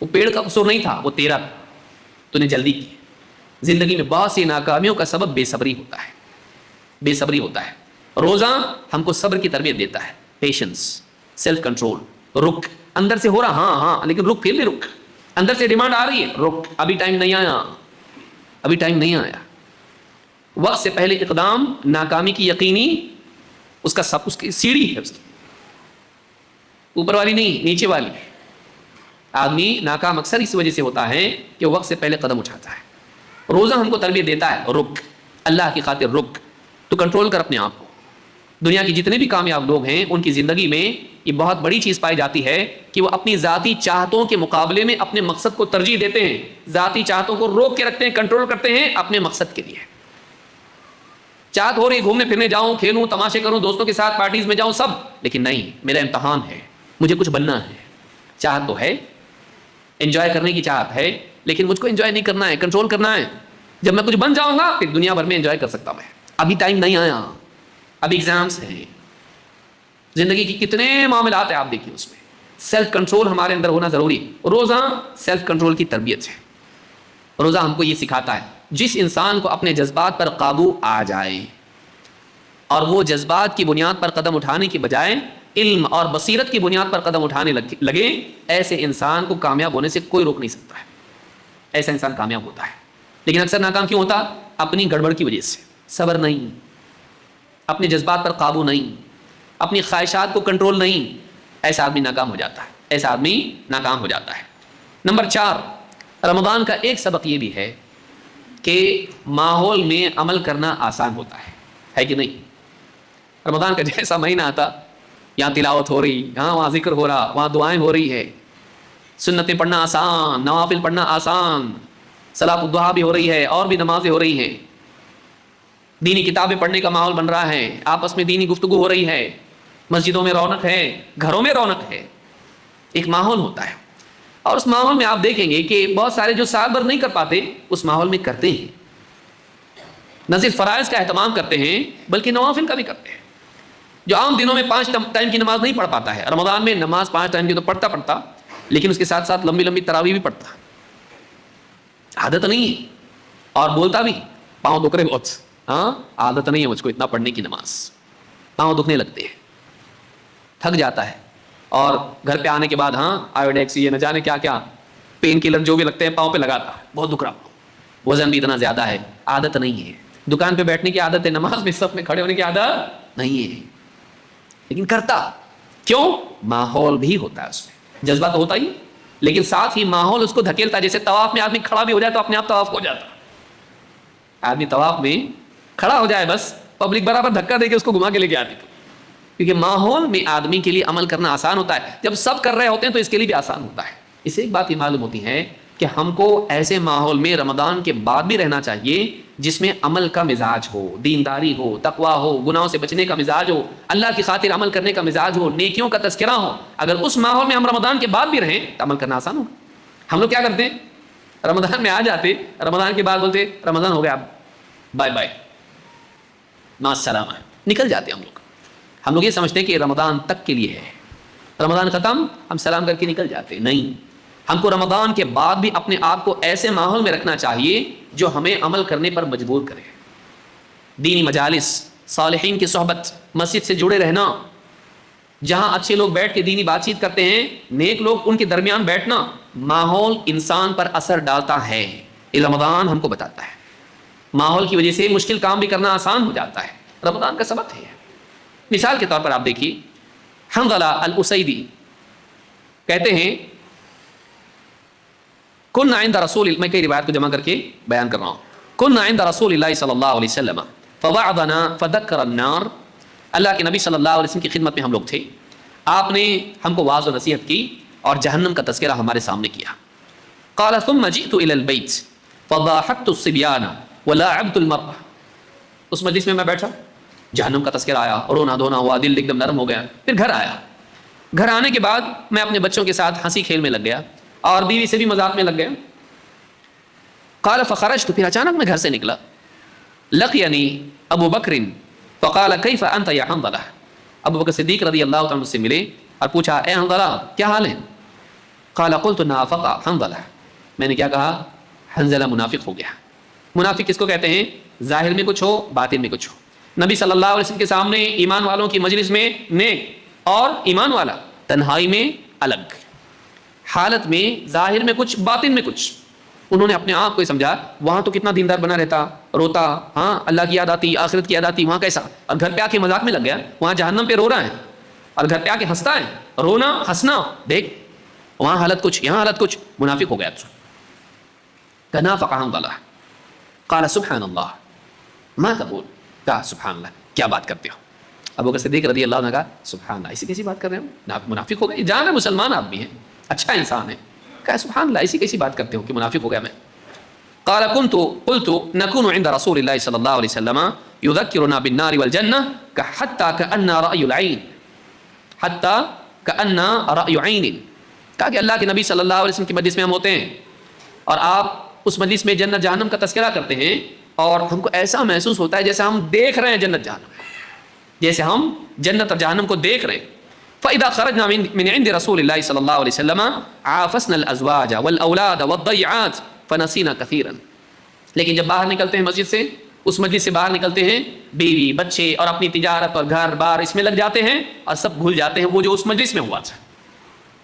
وہ پیڑ کا قصور نہیں تھا، وہ تیرا تھا، تو نے جلدی کی۔ زندگی میں بہت سی ناکامیوں کا سبب بے صبری ہوتا ہے، بے صبری ہوتا ہے۔ روزہ ہم کو صبر کی تربیت دیتا ہے، پیشنس، سیلف کنٹرول، رک، اندر سے ہو رہا ہاں ہاں لیکن رک، پھر بھی رک، اندر سے ڈیمانڈ آ رہی ہے، رک، ابھی ٹائم نہیں آیا، ابھی ٹائم نہیں آیا۔ وقت سے پہلے اقدام ناکامی کی یقینی اس کی سیڑھی ہے، اس کی اوپر والی نہیں، نیچے والی۔ آدمی ناکام اکثر اس وجہ سے ہوتا ہے کہ وقت سے پہلے قدم اٹھاتا ہے۔ روزہ ہم کو تربیت دیتا ہے، رک، اللہ کی خاطر رک، تو کنٹرول کر اپنے آپ کو۔ دنیا کے جتنے بھی کامیاب لوگ ہیں ان کی زندگی میں یہ بہت بڑی چیز پائی جاتی ہے کہ وہ اپنی ذاتی چاہتوں کے مقابلے میں اپنے مقصد کو ترجیح دیتے ہیں، ذاتی چاہتوں کو روک کے رکھتے ہیں، کنٹرول کرتے ہیں اپنے مقصد کے لیے۔ چاہت ہو رہی گھومنے پھرنے جاؤں، کھیلوں، تماشے کروں، دوستوں کے ساتھ پارٹیز میں جاؤں، سب، لیکن نہیں، میرا امتحان ہے، مجھے کچھ بننا ہے۔ چاہت تو ہے، انجوائے کرنے کی چاہت ہے، لیکن مجھ کو انجوائے نہیں کرنا ہے، کنٹرول کرنا ہے۔ جب میں کچھ بن جاؤں گا پھر دنیا بھر میں انجوائے کر سکتا میں، ابھی ٹائم نہیں آیا، ابھی ایگزامس ہیں۔ زندگی کی کتنے معاملات ہیں آپ دیکھیے، اس میں سیلف کنٹرول ہمارے اندر ہونا ضروری ہے۔ روزہ سیلف کنٹرول کی تربیت ہے۔ روزہ ہم کو یہ سکھاتا ہے، جس انسان کو اپنے جذبات پر قابو آ جائے اور وہ جذبات کی بنیاد پر قدم اٹھانے کی بجائے علم اور بصیرت کی بنیاد پر قدم اٹھانے لگے، ایسے انسان کو کامیاب ہونے سے کوئی روک نہیں سکتا ہے، ایسا انسان کامیاب ہوتا ہے۔ لیکن اکثر ناکام کیوں ہوتا؟ اپنی گڑبڑ کی وجہ سے، صبر نہیں، اپنے جذبات پر قابو نہیں، اپنی خواہشات کو کنٹرول نہیں، ایسا آدمی ناکام ہو جاتا ہے، ایسا آدمی ناکام ہو جاتا ہے۔ نمبر 4، رمضان کا ایک سبق یہ بھی ہے کہ ماحول میں عمل کرنا آسان ہوتا ہے کہ نہیں؟ رمضان کا جیسا مہینہ آتا، یہاں تلاوت ہو رہی، وہاں ذکر ہو رہا، وہاں دعائیں ہو رہی ہے، سنتیں پڑھنا آسان، نوافل پڑھنا آسان، صلاۃ الضحیٰ بھی ہو رہی ہے، اور بھی نمازیں ہو رہی ہیں، دینی کتابیں پڑھنے کا ماحول بن رہا ہے، آپس میں دینی گفتگو ہو رہی ہے، مسجدوں میں رونق ہے، گھروں میں رونق ہے، ایک ماحول ہوتا ہے۔ اور اس ماحول میں آپ دیکھیں گے کہ بہت سارے جو سال بھر نہیں کر پاتے اس ماحول میں کرتے ہیں، نہ صرف فرائض کا اہتمام کرتے ہیں بلکہ نوافل کا بھی کرتے ہیں۔ جو عام دنوں میں 5 ٹائم کی نماز نہیں پڑھ پاتا ہے، رمضان میں نماز 5 ٹائم کی تو پڑھتا لیکن اس کے ساتھ ساتھ لمبی لمبی تراویح بھی پڑھتا، عادت نہیں ہے، اور بولتا بھی پاؤں دکھ رہے بہت، عادت نہیں ہے مجھ کو اتنا پڑھنے کی، نماز، پاؤں دکھنے لگتے ہیں، تھک جاتا ہے، اور گھر پہ آنے کے بعد آیوڈیکس، یہ نہ جانے کیا کیا پین کلر جو بھی لگتے ہیں پاؤں پہ لگاتا، بہت دکھ رہا، وزن بھی اتنا زیادہ ہے، عادت نہیں ہے۔ دکان پہ بیٹھنے کی عادت ہے، نماز میں صف میں کھڑے ہونے کی عادت نہیں ہے، لیکن کرتا کیوں؟ ماحول بھی ہوتا ہے، اس میں جذبہ تو ہوتا ہی، لیکن ساتھ ہی ماحول اس کو دھکیلتا ہے۔ جیسے طواف میں آدمی کھڑا بھی ہو جائے تو اپنے آپ طواف ہو جاتا، آدمی طواف میں کھڑا ہو جائے بس پبلک برابر دھکا دے کے اس کو گھما کے لے کے آتی، کیونکہ ماحول میں آدمی کے لیے عمل کرنا آسان ہوتا ہے۔ جب سب کر رہے ہوتے ہیں تو اس کے لیے بھی آسان ہوتا ہے۔ اس سے ایک بات یہ معلوم ہوتی ہے کہ ہم کو ایسے ماحول میں رمضان کے بعد بھی رہنا چاہیے جس میں عمل کا مزاج ہو، دینداری ہو، تقویٰ ہو، گناہوں سے بچنے کا مزاج ہو، اللہ کی خاطر عمل کرنے کا مزاج ہو، نیکیوں کا تذکرہ ہو۔ اگر اس ماحول میں ہم رمضان کے بعد بھی رہیں تو عمل کرنا آسان ہوگا۔ ہم لوگ کیا کرتے ہیں؟ رمضان میں آ جاتے، رمضان کے بعد بولتے رمضان ہو گیا، اب بائے بائے، مع السلامہ، نکل جاتے ہم لوگ یہ سمجھتے ہیں کہ رمضان تک کے لیے ہے، رمضان ختم ہم سلام کر کے نکل جاتے۔ نہیں، ہم کو رمضان کے بعد بھی اپنے آپ کو ایسے ماحول میں رکھنا چاہیے جو ہمیں عمل کرنے پر مجبور کرے۔ دینی مجالس، صالحین کی صحبت، مسجد سے جڑے رہنا، جہاں اچھے لوگ بیٹھ کے دینی بات چیت کرتے ہیں، نیک لوگ ان کے درمیان بیٹھنا، ماحول انسان پر اثر ڈالتا ہے۔ یہ رمضان ہم کو بتاتا ہے، ماحول کی وجہ سے مشکل کام بھی کرنا آسان ہو جاتا ہے، رمضان کا سبق ہے۔ مثال کے طور پر آپ دیکھیے، حنظلہ الاسیدی کہتے ہیں كنا عند رسول، میں کئی روایت کو جمع کر کے بیان کر رہا ہوں، كنا عند رسول اللہ صلی اللہ علیہ وسلم فوعظنا فذكر النار، اللہ کے نبی صلی اللہ علیہ وسلم کی خدمت میں ہم لوگ تھے، آپ نے ہم کو واعظ و نصیحت کی اور جہنم کا تذکرہ ہمارے سامنے کیا۔ قال ثم جئت الى البيت فضاحكت الصبيان ولاعبت المرأة، اس مجلس میں بیٹھا، جہنم کا تذکرہ آیا، رونا دھونا ہوا، دل ایک دم نرم ہو گیا۔ پھر گھر آیا، گھر آنے کے بعد میں اپنے بچوں کے ساتھ ہنسی کھیل میں لگ گیا اور بیوی سے بھی مذاق میں لگ گیا۔ قال فخرجت، پھر اچانک میں گھر سے نکلا، لقینی ابو بکر فقال كيف انت يا حنظلہ، ابو بکر صدیق رضی اللہ عنہ سے ملے اور پوچھا اے حنظلہ کیا حال ہے؟ قال قلت نافق حنظلہ، میں نے کیا کہا؟ حنظلہ منافق ہو گیا۔ منافق کس کو کہتے ہیں؟ ظاہر میں کچھ ہو باطن میں کچھ ہو۔ نبی صلی اللہ علیہ وسلم کے سامنے ایمان والوں کی مجلس میں نیک اور ایمان والا، تنہائی میں الگ، حالت میں ظاہر میں کچھ باطن میں کچھ۔ انہوں نے اپنے آپ کو یہ سمجھا وہاں تو کتنا دیندار بنا رہتا، روتا، ہاں اللہ کی یاد آتی، آخرت کی یاد آتی، وہاں کیسا؟ اور گھر پہ آ کے مذاق میں لگ گیا، وہاں جہنم پہ رو رہا ہے اور گھر پہ آ کے ہنستا ہے، رونا ہنسنا دیکھ، وہاں حالت کچھ یہاں حالت کچھ، منافق ہو گیا تو کنا فقہم ضلع۔ قال سبحان اللہ ما تقول، کہا سبحان اللہ کیا بات کرتے ہو؟ ابو بکر صدیق رضی اللہ عنہ کہا سبحان اللہ ایسی کیسی بات کر رہے ہو، منافق ہو گئے، جان ہے مسلمان آدمی ہے، اچھا انسان ہے، کہا سبحان اللہ ایسی کیسی بات کرتے ہو کہ منافق ہو گیا میں؟ قال قلت نكون عند رسول الله صلی اللہ علیہ وسلم يذكرنا بالنار والجنة حتى كأن رأي العين، حتى كأن رأي عين، کہا کہ اللہ کے نبی صلی اللہ علیہ وسلم کی مجلس میں ہم ہوتے ہیں اور آپ اس مجلس میں جنت جہنم کا تذکرہ کرتے ہیں اور ہم کو ایسا محسوس ہوتا ہے جیسے ہم دیکھ رہے ہیں جنت جہنم کو، جیسے ہم جنت اور جہنم کو دیکھ رہے ہیں۔ فإذا خرجنا من عند رسول الله صلی اللہ علیہ وسلم عافسنا الأزواج والأولاد والضيعات فنسينا كثيرا، لیکن جب باہر نکلتے ہیں مسجد سے، اس مجلس سے باہر نکلتے ہیں، بیوی بچے اور اپنی تجارت اور گھر بار اس میں لگ جاتے ہیں اور سب بھول جاتے ہیں وہ جو اس مجلس میں ہوا تھا،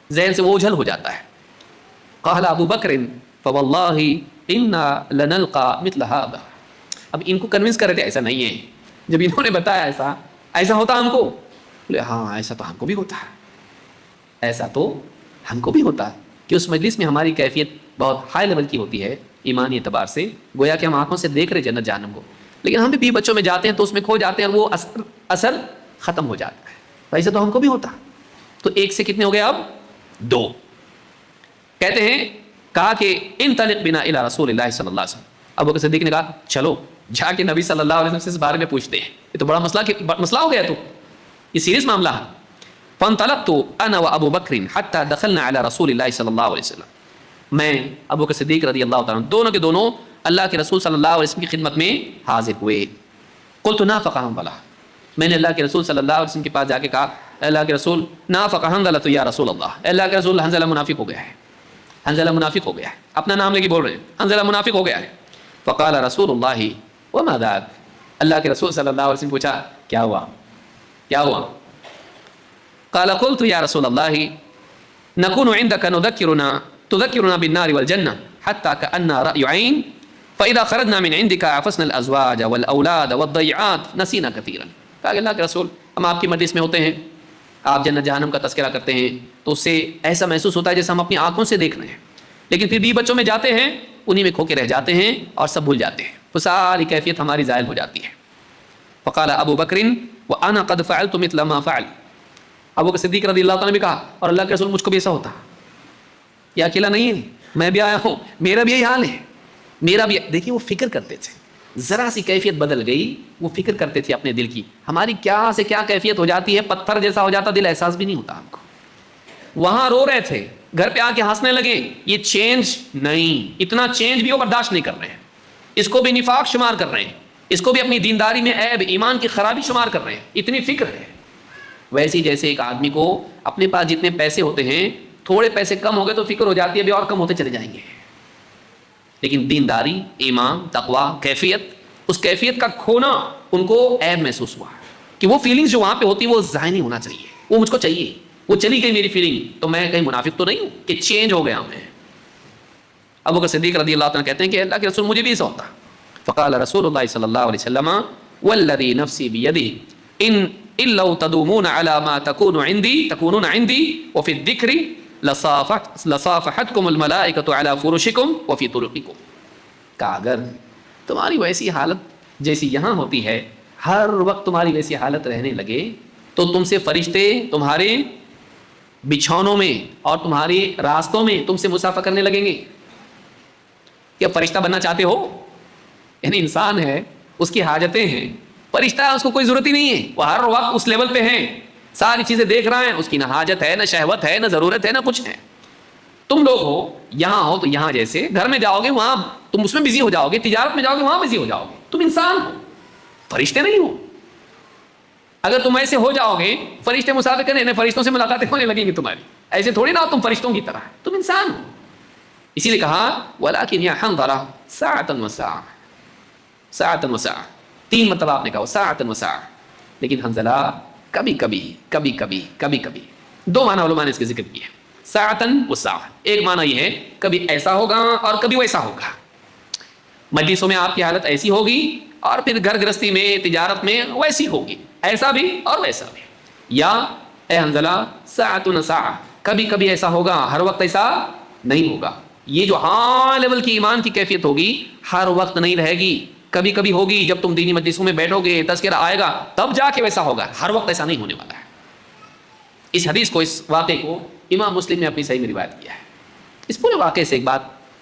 ذہن سے وہ اوجھل ہو جاتا ہے۔ قال ابو بکر فوالله انا لنلقى مثل هذا، اب ان کو کنونس کر رہے تھے ایسا نہیں ہے، جب انہوں نے بتایا ایسا ہوتا ہم کو، بولے ہاں ایسا تو ہم کو بھی ہوتا ہے، ایسا تو ہم کو بھی ہوتا ہے کہ اس مجلس میں ہماری کیفیت بہت ہائی لیول کی ہوتی ہے ایمانی اعتبار سے، گویا کہ ہم آنکھوں سے دیکھ رہے جنت جہنم کو، لیکن ہم بھی بچوں میں جاتے ہیں تو اس میں کھو جاتے ہیں اور وہ اثر ختم ہو جاتا ہے، ایسا تو ہم کو بھی ہوتا۔ تو ایک سے کتنے ہو گئے اب؟ دو۔ کہتے ہیں کہا کہ انطلق بنا الی رسول اللہ صلی اللہ علیہ وسلم، ابو بکر صدیق نے کہا چلو جا کے نبی صلی اللہ علیہ وسلم سے اس بارے میں پوچھتے ہیں، یہ تو بڑا مسئلہ ہو گیا، تو یہ سیریس معاملہ ہے۔ فانطلقت انا وابو بکر حتى دخلنا على رسول اللہ صلی اللہ علیہ وسلم، میں ابو بکر صدیق رضی اللہ تعالیٰ دونوں کے دونوں اللہ کے رسول صلی اللہ علیہ وسلم کی خدمت میں حاضر ہوئے۔ قلت نافق حنظلہ، میں نے اللہ کے رسول صلی اللہ علیہ وسلم کے پاس جا کے کہا اللہ کے رسول نافق حنظلہ یا رسول اللہ، اللہ کے رسول حنظلہ منافق ہو گیا ہے، حنظلہ منافق ہو گیا ہے، اپنا نام لے کے بول رہے ہیں حنظلہ منافق ہو گیا ہے۔ فقال رسول اللہ وما ذاک، اللہ کے رسول صلی اللہ علیہ وسلم پوچھا کیا ہوا کیا ہوا؟ قال قلت یا رسول اللہ نكون عندك تذكرنا بالنار والجنة حتى كأن رأي عين فإذا خرجنا من عندك عفسنا الأزواج والأولاد والضيعات نسينا كثيرا، کہا کہ اللہ کے رسول ہم آپ کی مجلس میں ہوتے ہیں، آپ جنت جہنم کا تذکرہ کرتے ہیں تو اس سے ایسا محسوس ہوتا ہے جیسے ہم اپنی آنکھوں سے دیکھ رہے ہیں، لیکن پھر بھی بچوں میں جاتے ہیں انہی میں کھو کے رہ جاتے ہیں اور سب بھول جاتے ہیں، تو ساری کیفیت ہماری زائل ہو جاتی ہے۔ فقال ابو بکر وانا قد فعلت مثل ما فعل، ابو بکر صدیق رضی اللہ تعالیٰ نے بھی کہا اور اللہ کے رسول مجھ کو بھی ایسا ہوتا، یہ اکیلا نہیں ہے، میں بھی آیا ہوں، میرا بھی یہی حال ہے، میرا بھی۔ دیکھیے وہ فکر کرتے تھے، ذرا سی کیفیت بدل گئی وہ فکر کرتے تھے اپنے دل کی، ہماری کیا سے کیا کیفیت ہو جاتی ہے، پتھر جیسا ہو جاتا دل، احساس بھی نہیں ہوتا ہم کو۔ وہاں رو رہے تھے، گھر پہ آ کے ہنسنے لگے، یہ چینج نہیں، اتنا چینج بھی وہ برداشت نہیں کر رہے ہیں، اس کو بھی نفاق شمار کر رہے ہیں، اس کو بھی اپنی دینداری میں عیب ایمان کی خرابی شمار کر رہے ہیں، اتنی فکر ہے۔ ویسے جیسے ایک آدمی کو اپنے پاس جتنے پیسے ہوتے ہیں، تھوڑے پیسے کم ہو گئے تو فکر ہو جاتی ہے ابھی اور کم ہوتے چلے جائیں گے، لیکن دینداری، ایمان، تقوی، کیفیت، اس کیفیت کا کھونا ان کو عیب محسوس ہوا کہ وہ فیلنگز جو وہاں پہ ہوتی وہ ظاہر نہیں ہونا چاہیے، وہ مجھ کو چاہیے، وہ چلی گئی میری فیلنگ تو میں کہیں منافق تو نہیں ہوں کہ چینج ہو گیا میں۔ ابو بکر صدیق رضی اللہ عنہ کہتے ہیں کہ اللہ کے رسول مجھے بھی ایسا ہوتا۔ فقال رسول اللہ صلی اللہ علیہ وسلم والذی نفسی بیدہ ان لو تدومون على ما تكونون عندي وفي الذکر لصافحتكم الملائکۃ على فرشکم وفی طرقکم، کہا اگر تمہاری ویسی حالت جیسی یہاں ہوتی ہے، ہر وقت تمہاری ویسی حالت رہنے لگے تو تم سے فرشتے تمہارے بچھونوں میں اور تمہارے راستوں میں تم سے مسافہ کرنے لگیں گے۔ کیا فرشتہ بننا چاہتے ہو؟ یعنی انسان ہے، اس کی حاجتیں ہیں، فرشتہ ہے اس کو کوئی ضرورت ہی نہیں ہے، وہ ہر وقت اس لیول پہ ہیں، ساری چیزیں دیکھ رہا ہے، اس کی نہ حاجت ہے، نہ شہوت ہے، نہ ضرورت ہے، نہ کچھ ہے۔ تم لوگ ہو یہاں ہو تو یہاں جیسے گھر میں جاؤ گے وہاں تم اس میں بزی ہو جاؤ گے، تجارت میں جاؤ گے وہاں بزی ہو جاؤ گے، تم انسان ہو، فرشتے نہیں ہو۔ اگر تم ایسے ہو جاؤ گے فرشتے مسافر کریں، فرشتوں سے ملاقاتیں ہونے لگیں گی تمہاری، ایسے تھوڑی نہ ہو تم فرشتوں کی طرح، تم انسان ہو. اسی لیے کہا وَلَكِنْ يَا حَنْظَلَةَ سَاعَةً وَسَاعَةً، ساعتن وساع، 3 مرتبہ آپ نے کہا ساعتن وساع. لیکن حنظلہ کبھی کبھی کبھی کبھی کبھی کبھی، 2 معنی علماء نے اس کے ذکر کیے ہیں ساعتن وساع. ایک معنی یہ ہے کبھی ایسا ہوگا اور کبھی ویسا ہوگا، مجلسوں میں آپ کی حالت ایسی ہوگی اور پھر گھر گرستی میں تجارت میں ویسی ہوگی، ایسا بھی اور ویسا بھی. یا اے حنظلہ ساعتن وساع، کبھی کبھی ایسا ہوگا، ہر وقت ایسا نہیں ہوگا. یہ جو ہائی لیول کی ایمان کی کیفیت ہوگی ہر وقت نہیں رہے گی، کبھی کبھی ہوگی. جب تم دینی مجلسوں میں بیٹھو گے تذکرہ آئے گا تب جا کے ویسا ہوگا، ہر وقت ایسا نہیں ہونے والا ہے. اس حدیث کو، اس واقعے کو امام مسلم نے اپنی صحیح میں روایت کیا ہے. اس پورے واقعے سے ایک بات،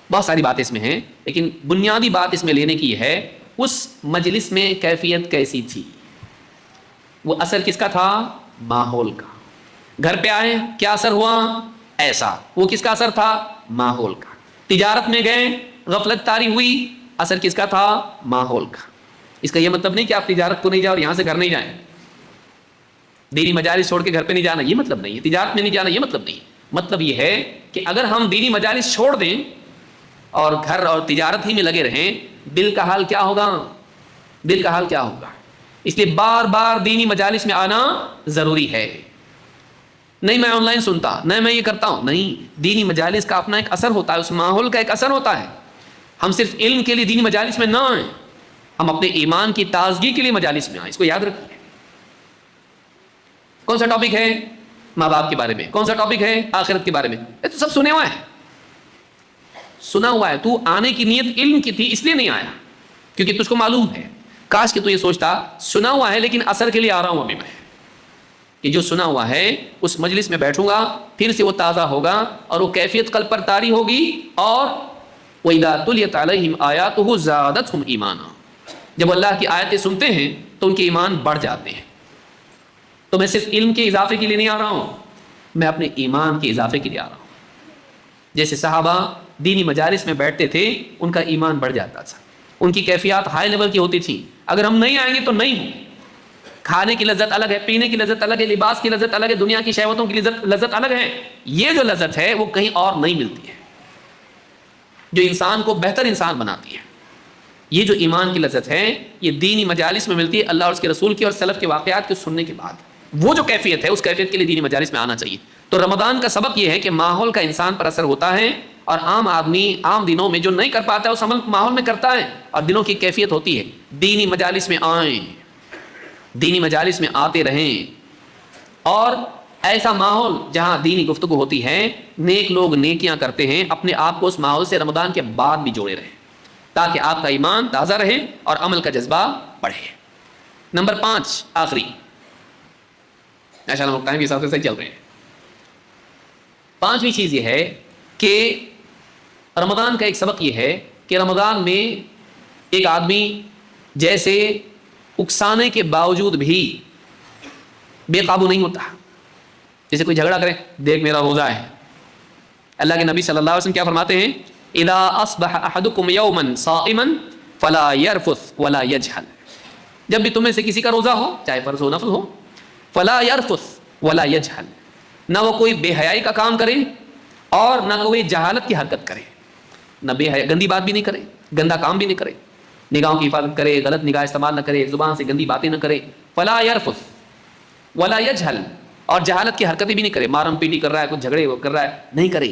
بہت ساری باتیں اس میں ہیں لیکن بنیادی بات اس میں لینے کی ہے اس مجلس میں کیفیت کیسی تھی. وہ اثر کس کا تھا؟ ماحول کا. گھر پہ آئے کیا اثر ہوا؟ ایسا. وہ کس کا اثر تھا؟ ماحول کا. تجارت میں گئے غفلت طاری ہوئی، اثر کس کا تھا؟ ماحول کا. اس کا یہ مطلب نہیں کہ آپ تجارت کو نہیں جاؤ اور یہاں سے گھر نہیں جائیں، دینی مجالس چھوڑ کے گھر پہ نہیں جانا، یہ مطلب نہیں ہے. تجارت میں نہیں جانا، یہ مطلب نہیں. مطلب یہ ہے کہ اگر ہم دینی مجالس چھوڑ دیں اور گھر اور تجارت ہی میں لگے رہیں، دل کا حال کیا ہوگا؟ دل کا حال کیا ہوگا؟ اس لیے بار بار دینی مجالس میں آنا ضروری ہے. نہیں میں آن لائن سنتا، نہیں میں یہ کرتا ہوں، نہیں. دینی مجالس کا اپنا ایک اثر ہوتا ہے، اس ماحول کا ایک اثر ہوتا ہے. ہم صرف علم کے لیے دینی مجالس میں نہ آئیں، ہم اپنے ایمان کی تازگی کے لیے مجالس میں آئیں. اس کو یاد رکھیے. کون سا ٹاپک ہے؟ ماں باپ کے بارے میں. کون سا ٹاپک ہے؟ آخرت کے بارے میں. یہ تو سب سنے ہوا ہے، سنا ہوا ہے. تو آنے کی نیت علم کی تھی اس لیے نہیں آیا کیونکہ تجھ کو معلوم ہے. کاش کہ تو یہ سوچتا سنا ہوا ہے لیکن اثر کے لیے آ رہا ہوں ابھی میں، کہ جو سنا ہوا ہے اس مجلس میں بیٹھوں گا پھر سے وہ تازہ ہوگا اور وہ کیفیت قلب پر طاری ہوگی. اور وَإِذَا تُلِيَتْ عَلَيْهِمْ آيَاتُهُ زَادَتْهُمْ إِيمَانًا، جب اللہ کی آیتیں سنتے ہیں تو ان کے ایمان بڑھ جاتے ہیں. تو میں صرف علم کے اضافے کے لیے نہیں آ رہا ہوں، میں اپنے ایمان کے اضافے کے لیے آ رہا ہوں. جیسے صحابہ دینی مجالس میں بیٹھتے تھے ان کا ایمان بڑھ جاتا تھا، ان کی کیفیات ہائی لیول کی ہوتی تھی. اگر ہم نہیں آئیں گے تو نہیں ہوں. کھانے کی لذت الگ ہے، پینے کی لذت الگ ہے، لباس کی لذت الگ ہے، دنیا کی شہوتوں کی لذت الگ ہے. یہ جو لذت ہے وہ کہیں اور نہیں ملتی ہے، جو انسان کو بہتر انسان بناتی ہے. یہ جو ایمان کی لذت ہے یہ دینی مجالس میں ملتی ہے، اللہ اور اس کے رسول کی اور سلف کے واقعات کے سننے کے بعد. وہ جو کیفیت ہے اس کیفیت کے لیے دینی مجالس میں آنا چاہیے. تو رمضان کا سبق یہ ہے کہ ماحول کا انسان پر اثر ہوتا ہے، اور عام آدمی عام دنوں میں جو نہیں کر پاتا ہے اس عمل ماحول میں کرتا ہے، اور دنوں کی کیفیت ہوتی ہے. دینی مجالس میں آئیں، دینی مجالس میں آتے رہیں، اور ایسا ماحول جہاں دینی گفتگو ہوتی ہے، نیک لوگ نیکیاں کرتے ہیں، اپنے آپ کو اس ماحول سے رمضان کے بعد بھی جوڑے رہیں تاکہ آپ کا ایمان تازہ رہے اور عمل کا جذبہ بڑھے. نمبر 5 آخری، ماشاءاللہ ٹائم کے حساب سے صحیح چل رہے ہیں. 5ویں چیز یہ ہے کہ رمضان کا ایک سبق یہ ہے کہ رمضان میں ایک آدمی جیسے اکسانے کے باوجود بھی بے قابو نہیں ہوتا. جیسے کوئی جھگڑا کرے، دیکھ میرا روزہ ہے. اللہ کے نبی صلی اللہ علیہ وسلم کیا فرماتے ہیں؟ اذا اصبح احدكم يوما صائما فلا يرفث ولا يجهل. جب بھی تمہیں سے کسی کا روزہ ہو، چاہے فرض ہو نفل ہو، فلا يرفث ولا يجهل، نہ وہ کوئی بے حیائی کا کام کرے اور نہ کوئی جہالت کی حرکت کرے. نہ بے حیا، گندی بات بھی نہیں کرے، گندا کام بھی نہیں کرے، نگاہوں کی حفاظت کرے، غلط نگاہ استعمال نہ کرے، زبان سے گندی باتیں نہ کرے. فلا يرفث ولا يجهل، اور جہالت کی حرکتیں بھی نہیں کرے. مارم پیٹی کر رہا ہے، کچھ جھگڑے کر رہا ہے، نہیں کرے.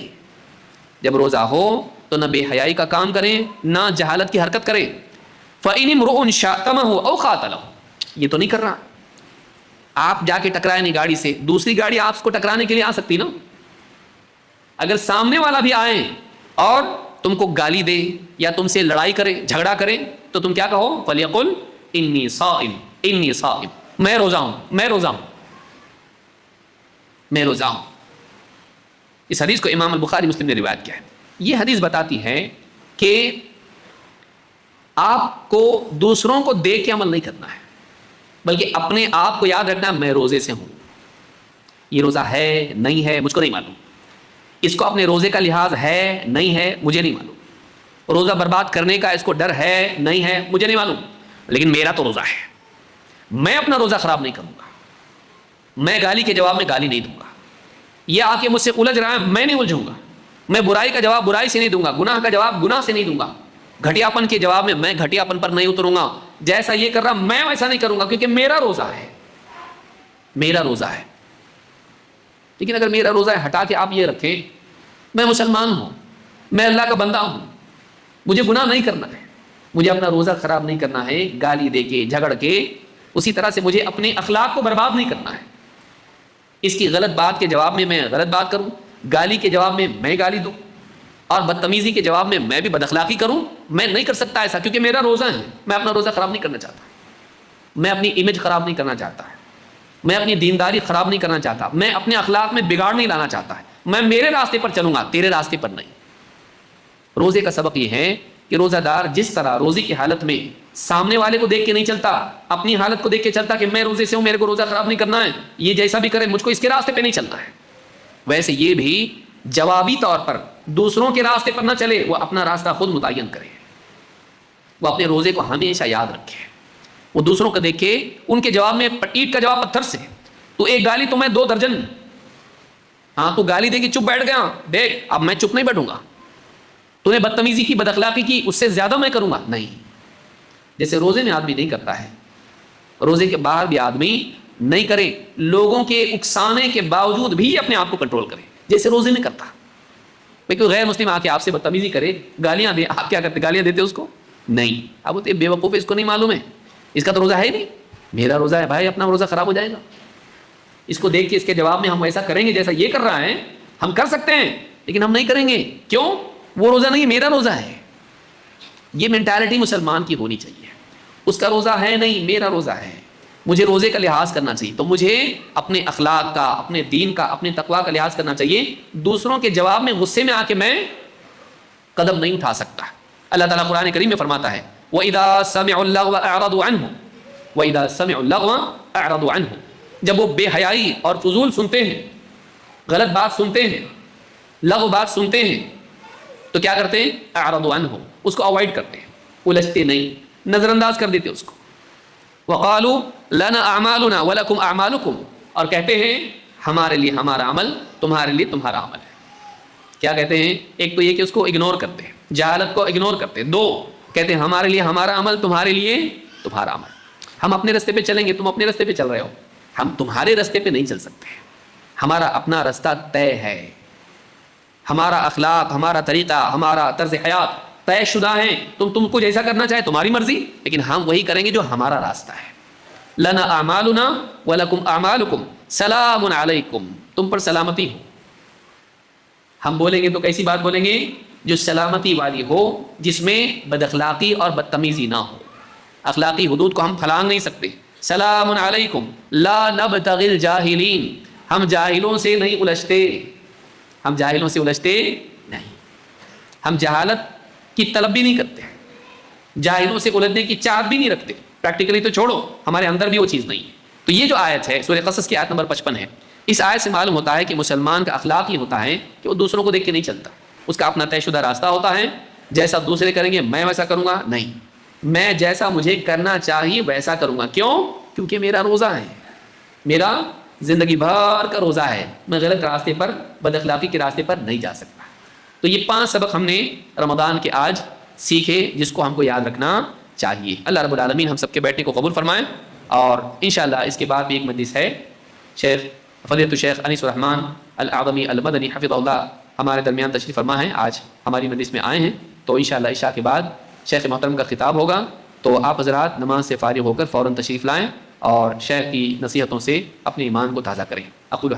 جب روزہ ہو تو نہ بے حیائی کا کام کریں نہ جہالت کی حرکت کرے. فَإِنِ امْرُؤٌ شَاتَمَهُ أَوْ خَاتَلَهُ، یہ تو نہیں کر رہا. آپ جا کے ٹکرائے نہیں گاڑی سے، دوسری گاڑی آپ کو ٹکرانے کے لیے آ سکتی نا. اگر سامنے والا بھی آئے اور تم کو گالی دے یا تم سے لڑائی کرے، جھگڑا کرے، تو تم کیا کہو؟ فَلْيَقُلْ إِنِّي صَائِمٌ إِنِّي صَائِمٌ، میں روزہ ہوں، میں روزہ ہوں، میں روزہ ہوں. اس حدیث کو امام البخاری مسلم نے روایت کیا ہے. یہ حدیث بتاتی ہے کہ آپ کو دوسروں کو دیکھ کے عمل نہیں کرنا ہے، بلکہ اپنے آپ کو یاد رکھنا ہے میں روزے سے ہوں. یہ روزہ ہے نہیں ہے مجھ کو نہیں معلوم، اس کو اپنے روزے کا لحاظ ہے نہیں ہے مجھے نہیں معلوم، روزہ برباد کرنے کا اس کو ڈر ہے نہیں ہے مجھے نہیں معلوم، لیکن میرا تو روزہ ہے، میں اپنا روزہ خراب نہیں کروں گا. میں گالی کے جواب میں گالی نہیں دوں گا. یہ آ کے مجھ سے الجھ رہا ہے, میں نہیں الجھوں گا. میں برائی کا جواب برائی سے نہیں دوں گا, گناہ کا جواب گناہ سے نہیں دوں گا. گھٹیاپن کے جواب میں گھٹیاپن پر نہیں اتروں گا. جیسا یہ کر رہا میں ویسا نہیں کروں گا, کیونکہ میرا روزہ ہے, میرا روزہ ہے. لیکن اگر میرا روزہ ہے ہٹا کے آپ یہ رکھیں, میں مسلمان ہوں, میں اللہ کا بندہ ہوں, مجھے گناہ نہیں کرنا ہے, مجھے اپنا روزہ خراب نہیں کرنا ہے گالی دے کے جھگڑ کے, اسی طرح سے مجھے اپنے اخلاق کو برباد نہیں کرنا ہے. اس کی غلط بات کے جواب میں غلط بات کروں, گالی کے جواب میں گالی دوں, اور بدتمیزی کے جواب میں بھی بد اخلاقی کروں, میں نہیں کر سکتا ایسا, کیونکہ میرا روزہ ہے. میں اپنا روزہ خراب نہیں کرنا چاہتا, میں اپنی امیج خراب نہیں کرنا چاہتا, میں اپنی دینداری خراب نہیں کرنا چاہتا, میں اپنے اخلاق میں بگاڑ نہیں لانا چاہتا ہے. میں میرے راستے پر چلوں گا, تیرے راستے پر نہیں. روزے کا سبق یہ ہے کہ روزہ دار جس طرح روزے کی حالت میں سامنے والے کو دیکھ کے نہیں چلتا, اپنی حالت کو دیکھ کے چلتا کہ میں روزے سے ہوں, میرے کو روزہ خراب نہیں کرنا ہے, یہ جیسا بھی کرے مجھ کو اس کے راستے پہ نہیں چلنا ہے, ویسے یہ بھی جوابی طور پر دوسروں کے راستے پر نہ چلے, وہ اپنا راستہ خود متعین کرے. وہ اپنے روزے کو ہمیشہ یاد رکھے. وہ دوسروں کو دیکھے, ان کے جواب میں اینٹ کا جواب پتھر سے. تو ایک گالی تو میں 2 درجن. ہاں تو گالی دے کے چپ بیٹھ گیا, دیکھ اب میں چپ نہیں بیٹھوں گا. تو نے بدتمیزی کی, بد اخلاقی کی, اس سے زیادہ میں کروں گا نہیں. جیسے روزے میں آدمی نہیں کرتا ہے, روزے کے باہر بھی آدمی نہیں کرے, لوگوں کے اکسانے کے باوجود بھی اپنے آپ کو کنٹرول کرے جیسے روزے میں کرتا. بھائی کوئی غیر مسلم آ کے آپ سے بدتمیزی کرے, گالیاں دے, آپ کیا کرتے, گالیاں دیتے اس کو نہیں. اب وہ بے وقوف ہے, اس کو نہیں معلوم ہے, اس کا تو روزہ ہے ہی نہیں. میرا روزہ ہے بھائی, اپنا روزہ خراب ہو جائے گا. اس کو دیکھ کے اس کے جواب میں ہم ویسا کریں گے جیسا یہ کر رہا ہے. ہم کر سکتے ہیں لیکن ہم نہیں کریں گے. کیوں؟ وہ روزہ نہیں, میرا روزہ ہے. یہ مینٹالٹی مسلمان کی ہونی چاہیے. اس کا روزہ ہے نہیں, میرا روزہ ہے, مجھے روزے کا لحاظ کرنا چاہیے. تو مجھے اپنے اخلاق کا, اپنے دین کا, اپنے تقویٰ کا لحاظ کرنا چاہیے. دوسروں کے جواب میں غصے میں آ کے میں قدم نہیں اٹھا سکتا. اللہ تعالیٰ قرآن کریم میں فرماتا ہے وَإِذَا سَمِعُوا اللَّغْوَ أَعْرَضُوا عَنْهُ وَإِذَا سَمِعُوا اللَّغْوَ أَعْرَضُوا عَنْهُ. جب وہ بے حیائی اور فضول سنتے ہیں, غلط بات سنتے ہیں, لغو بات سنتے ہیں, تو کیا کرتے ہیں؟ اعرضوا عنہ, اس کو اوائڈ کرتے ہیں, الجھتے نہیں, نظر انداز کر دیتے اس کو. وقالوا لنا اعمالنا ولکم اعمالکم, اور کہتے ہیں ہمارے لیے ہمارا عمل, تمہارے لیے تمہارا عمل ہے. کیا کہتے ہیں؟ ایک تو یہ کہ اس کو اگنور کرتے ہیں, جہالت کو اگنور کرتے ہیں. 2 کہتے ہیں ہمارے لیے ہمارا عمل, تمہارے لیے تمہارا عمل. ہم اپنے راستے پہ چلیں گے, تم اپنے راستے پہ چل رہے ہو, ہم تمہارے راستے پہ نہیں چل سکتے. ہمارا اپنا راستہ طے ہے, ہمارا اخلاق, ہمارا طریقہ, ہمارا طرز حیات طے شدہ ہیں. تم کو جیسا کرنا چاہے تمہاری مرضی, لیکن ہم وہی کریں گے جو ہمارا راستہ ہے. لنا اعمالنا ولکم اعمالکم سلام علیکم, تم پر سلامتی ہو. ہم بولیں گے تو کیسی بات بولیں گے؟ جو سلامتی والی ہو, جس میں بد اخلاقی اور بدتمیزی نہ ہو. اخلاقی حدود کو ہم پھلانگ نہیں سکتے. سلام علیکم لا نبتغی الجاہلین, ہم جاہلوں سے نہیں الجھتے, ہم جاہلوں سے الجھتے نہیں. ہم جہالت کی طلب بھی نہیں کرتے, جاہلوں سے الجھنے کی چاہت بھی نہیں رکھتے. پریکٹیکلی تو چھوڑو, ہمارے اندر بھی وہ چیز نہیں ہے. تو یہ جو آیت ہے سورہ قصص کی آیت نمبر 55 ہے, اس آیت سے معلوم ہوتا ہے کہ مسلمان کا اخلاق یہ ہوتا ہے کہ وہ دوسروں کو دیکھ کے نہیں چلتا. اس کا اپنا طے شدہ راستہ ہوتا ہے. جیسا دوسرے کریں گے میں ویسا کروں گا نہیں, میں جیسا مجھے کرنا چاہیے ویسا کروں گا. کیوں؟ کیونکہ میرا روزہ ہے, میرا زندگی بھر کا روزہ ہے. میں غلط راستے پر, بد اخلاقی کے راستے پر نہیں جا سکتا. تو یہ 5 سبق ہم نے رمضان کے آج سیکھے, جس کو ہم کو یاد رکھنا چاہیے. اللہ رب العالمین ہم سب کے بیٹھنے کو قبول فرمائیں. اور انشاءاللہ اس کے بعد بھی ایک مجلس ہے, شیخ فضیلۃ الشیخ انیس الرحمن الاعظمی المدنی حفظہ اللہ ہمارے درمیان تشریف فرما ہیں, آج ہماری مجلس میں آئے ہیں. تو انشاءاللہ عشاء کے بعد شیخ محترم کا خطاب ہوگا, تو آپ حضرات نماز سے فارغ ہو کر فوراً تشریف لائیں اور شیخ کی نصیحتوں سے اپنے ایمان کو تازہ کریں. اقول